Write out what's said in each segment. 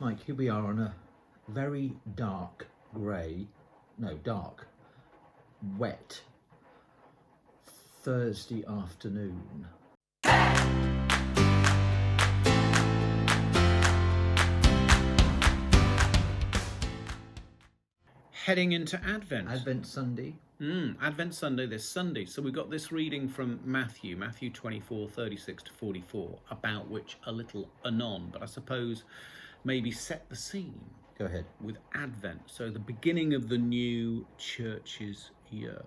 Mike, here we are on a very dark, wet Thursday afternoon. Heading into Advent. Advent Sunday. Advent Sunday, this Sunday. So we've got this reading from Matthew 24, 36 to 44, about which a little anon, but I suppose maybe set the scene. Go ahead. With Advent, so the beginning of the new church's year.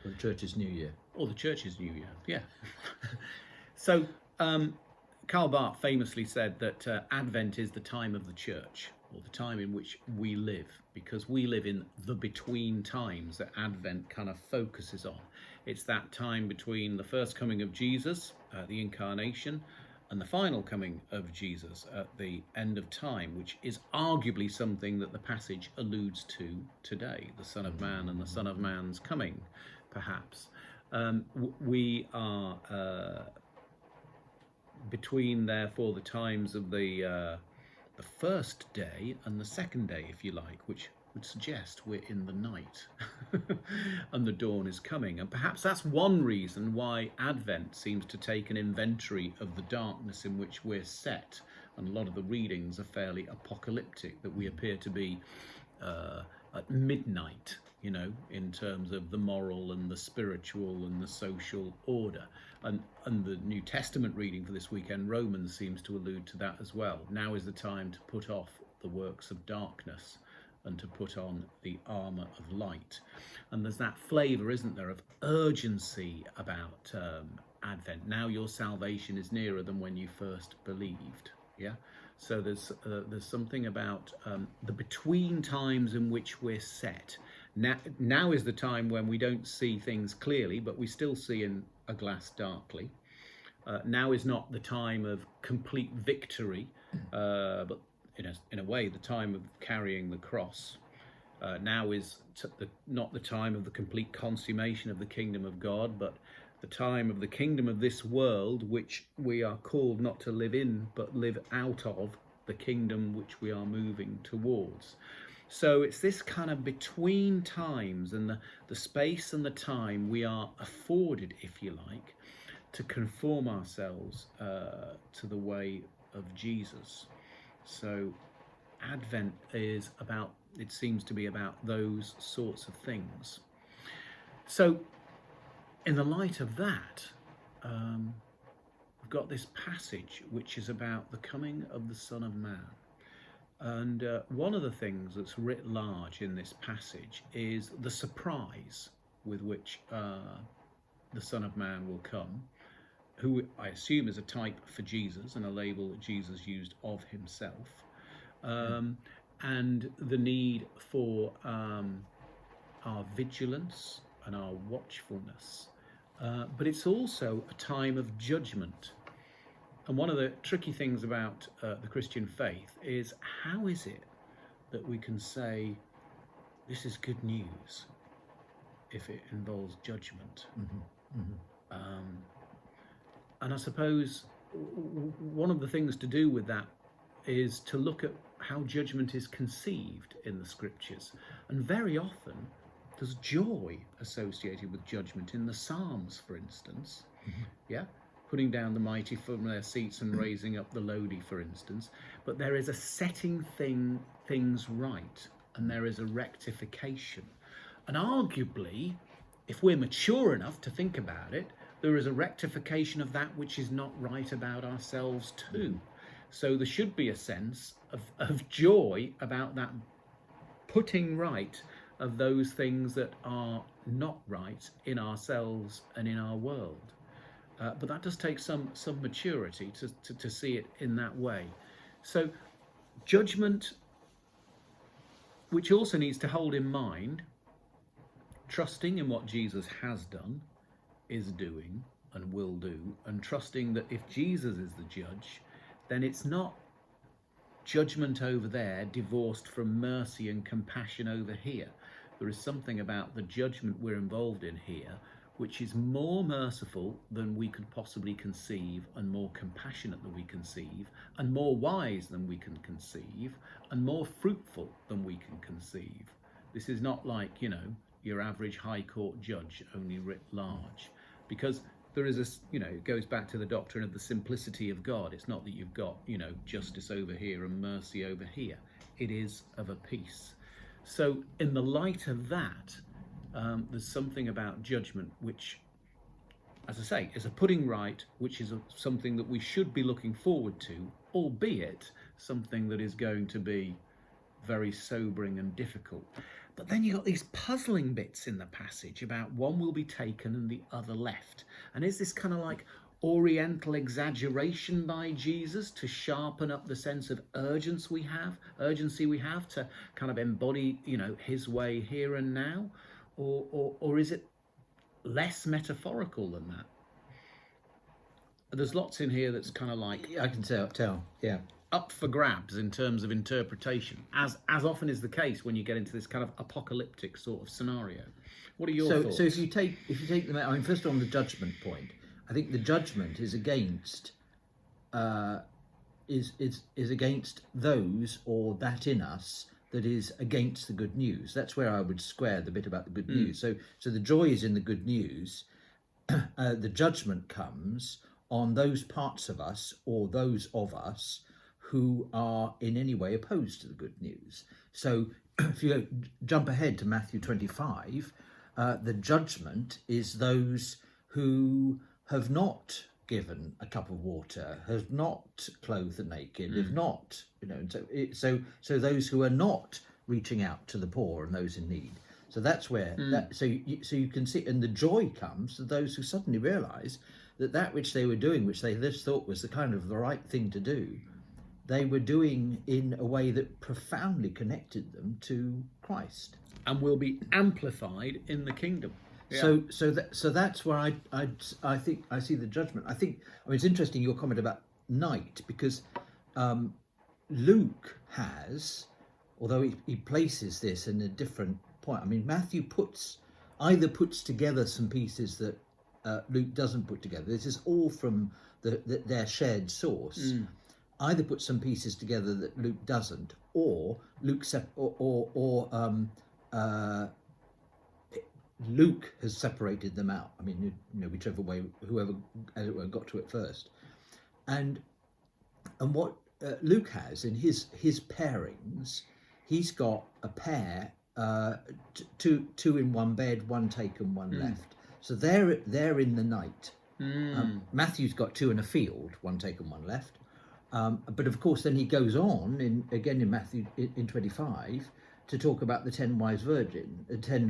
The church's new year. Or the church's new year, yeah. So Karl Barth famously said that Advent is the time of the church, or the time in which we live, because we live in the between times that Advent kind of focuses on. It's that time between the first coming of Jesus, the incarnation, and the final coming of Jesus at the end of time, which is arguably something that the passage alludes to today, the Son of Man and the Son of Man's coming, perhaps. We are between, therefore, the times of the first day and the second day, if you like, which would suggest we're in the night and the dawn is coming. And perhaps that's one reason why Advent seems to take an inventory of the darkness in which we're set. And a lot of the readings are fairly apocalyptic, that we appear to be at midnight, you know, in terms of the moral and the spiritual and the social order. And the New Testament reading for this weekend, Romans, seems to allude to that as well. Now is the time to put off the works of darkness and to put on the armour of light. And there's that flavour, isn't there, of urgency about Advent. Now your salvation is nearer than when you first believed. Yeah. So there's something about the between times in which we're set. Now is the time when we don't see things clearly, but we still see in a glass darkly. Now is not the time of complete victory, but in a way, the time of carrying the cross. Now is not the time of the complete consummation of the kingdom of God, but the time of the kingdom of this world, which we are called not to live in, but live out of the kingdom which we are moving towards. So it's this kind of between times, and the space and the time we are afforded, if you like, to conform ourselves to the way of Jesus. So Advent is about, it seems to be about those sorts of things. So in the light of that, we've got this passage which is about the coming of the Son of Man. And one of the things that's writ large in this passage is the surprise with which the Son of Man will come, who I assume is a type for Jesus and a label that Jesus used of himself, and the need for our vigilance and our watchfulness. But it's also a time of judgment. And one of the tricky things about the Christian faith is, how is it that we can say this is good news if it involves judgment? Mm-hmm. Mm-hmm. And I suppose one of the things to do with that is to look at how judgment is conceived in the scriptures. And very often there's joy associated with judgment in the Psalms, for instance. Mm-hmm. Yeah, putting down the mighty from their seats and raising up the lowly, for instance. But there is a setting things right, and there is a rectification. And arguably, if we're mature enough to think about it, there is a rectification of that which is not right about ourselves too. So there should be a sense of joy about that putting right of those things that are not right in ourselves and in our world. But that does take some maturity to see it in that way. So judgment, which also needs to hold in mind, trusting in what Jesus has done, is doing and will do, and trusting that if Jesus is the judge, then it's not judgment over there divorced from mercy and compassion over here. There is something about the judgment we're involved in here which is more merciful than we could possibly conceive, and more compassionate than we conceive, and more wise than we can conceive, and more fruitful than we can conceive. This is not like, your average high court judge, only writ large, because there is it goes back to the doctrine of the simplicity of God. It's not that you've got, justice over here and mercy over here. It is of a piece. So in the light of that, there's something about judgment which, as I say, is a putting right, which is something that we should be looking forward to, albeit something that is going to be very sobering and difficult. But then you've got these puzzling bits in the passage about one will be taken and the other left. And is this kind of like oriental exaggeration by Jesus to sharpen up the sense of urgency we have to kind of embody, his way here and now? Or is it less metaphorical than that? There's lots in here that's kind of like... I can tell, yeah. Up for grabs in terms of interpretation, as often is the case when you get into this kind of apocalyptic sort of scenario. What are your thoughts? So if you take them out, first on the judgment point, I think the judgment is against is against those or that in us that is against the good news. That's where I would square the bit about the good news. So the joy is in the good news. The judgment comes on those parts of us or those of us who are in any way opposed to the good news. So if you jump ahead to Matthew 25, the judgment is those who have not given a cup of water, have not clothed the naked, have not, so those who are not reaching out to the poor and those in need. So that's where so you can see, and the joy comes to those who suddenly realise that which they were doing, which they just thought was the right thing to do, they were doing in a way that profoundly connected them to Christ, and will be amplified in the kingdom. Yeah. So that's where I think I see the judgment. It's interesting your comment about night, because Luke has, although he places this in a different point. Matthew either puts together some pieces that Luke doesn't put together. This is all from their shared source. Either put some pieces together that Luke doesn't, or Luke Luke has separated them out. Whichever way, whoever as it were got to it first, and what Luke has in his pairings, he's got a pair, two in one bed, one taken, one left. So they're in the night. Matthew's got two in a field, one taken, one left. But of course, then he goes on in Matthew in 25 to talk about the 10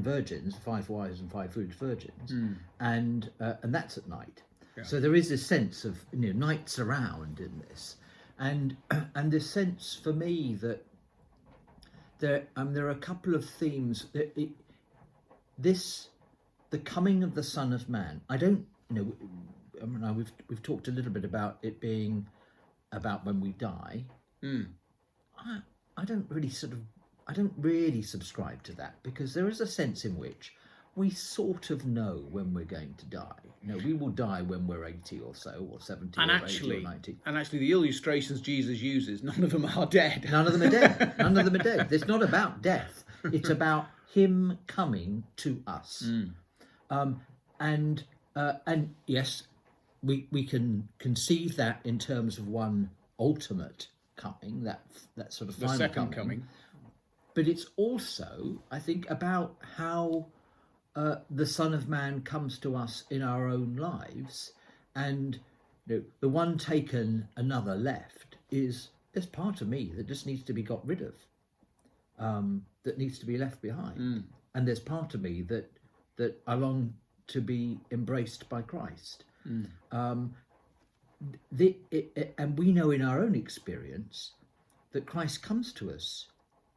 virgins, 5 wise and 5 foolish virgins, and that's at night. Yeah. So there is this sense of nights around in this, and this sense for me that there are a couple of themes that the coming of the Son of Man. We've talked a little bit about it being about when we die. I don't really subscribe to that, because there is a sense in which we sort of know when we're going to die. We will die when we're 80 or so, or 70 or 80 or 90. And actually the illustrations Jesus uses, none of them are dead. None of them are dead. None of them are dead. It's not about death. It's about him coming to us. And yes, we can conceive that in terms of one ultimate coming, that sort of final second coming. But it's also, I think, about how the Son of Man comes to us in our own lives, and the one taken, another left is part of me that just needs to be got rid of, that needs to be left behind, and there's part of me that I long to be embraced by Christ. And we know in our own experience that Christ comes to us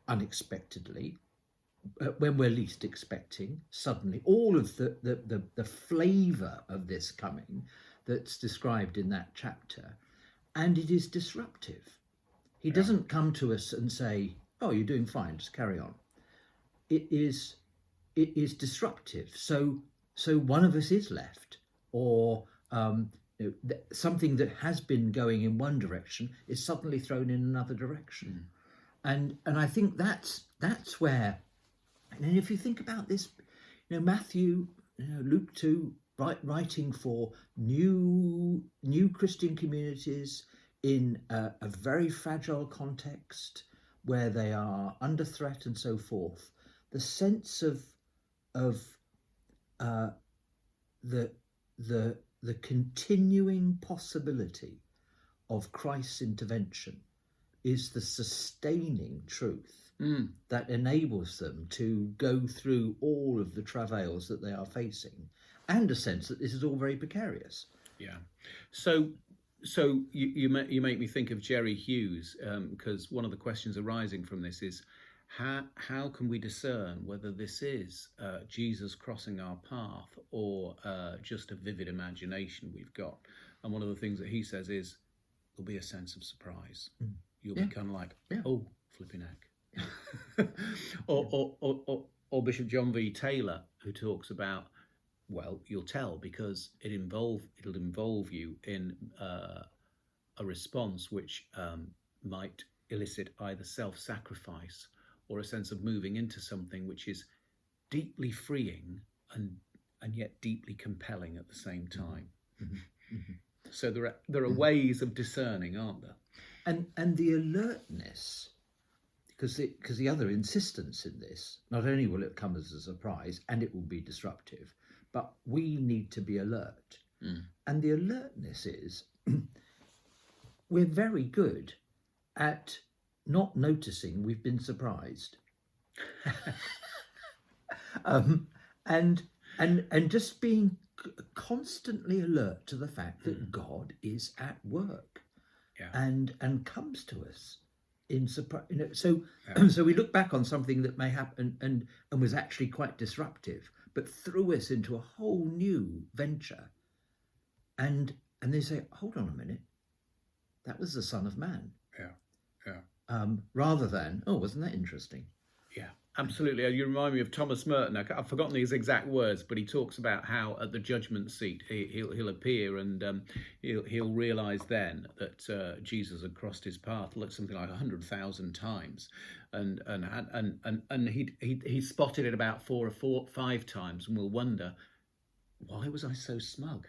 unexpectedly, when we're least expecting, suddenly. All of the flavour of this coming that's described in that chapter, and it is disruptive. He doesn't come to us and say, "Oh, you're doing fine, just carry on." It is disruptive. So so one of us is left, or something that has been going in one direction is suddenly thrown in another direction. And I think that's where, and if you think about this, Matthew, Luke 2, writing for new Christian communities in a very fragile context where they are under threat and so forth. The sense of the continuing possibility of Christ's intervention is the sustaining truth that enables them to go through all of the travails that they are facing, and a sense that this is all very precarious. Yeah. So you make me think of Jerry Hughes, because one of the questions arising from this is how can we discern whether this is Jesus crossing our path or just a vivid imagination we've got? And one of the things that he says is there'll be a sense of surprise. You'll be kind of like, oh, flipping heck. or Bishop John V. Taylor, who talks about, well, you'll tell because it'll involve you in a response which might elicit either self-sacrifice or a sense of moving into something which is deeply freeing and yet deeply compelling at the same time. So there are ways of discerning, aren't there? And the alertness, because the other insistence in this, not only will it come as a surprise and it will be disruptive, but we need to be alert. And the alertness is we're very good at not noticing we've been surprised. And just being constantly alert to the fact that God is at work and comes to us in surprise. So we look back on something that may happen and was actually quite disruptive, but threw us into a whole new venture. And they say, hold on a minute, that was the Son of Man. Rather than, oh, wasn't that interesting? Yeah, absolutely. You remind me of Thomas Merton. I've forgotten his exact words, but he talks about how at the judgment seat he'll appear and he'll realise then that Jesus had crossed his path something like 100,000 times, and he spotted it about 4 or 5 times, and will wonder, why was I so smug?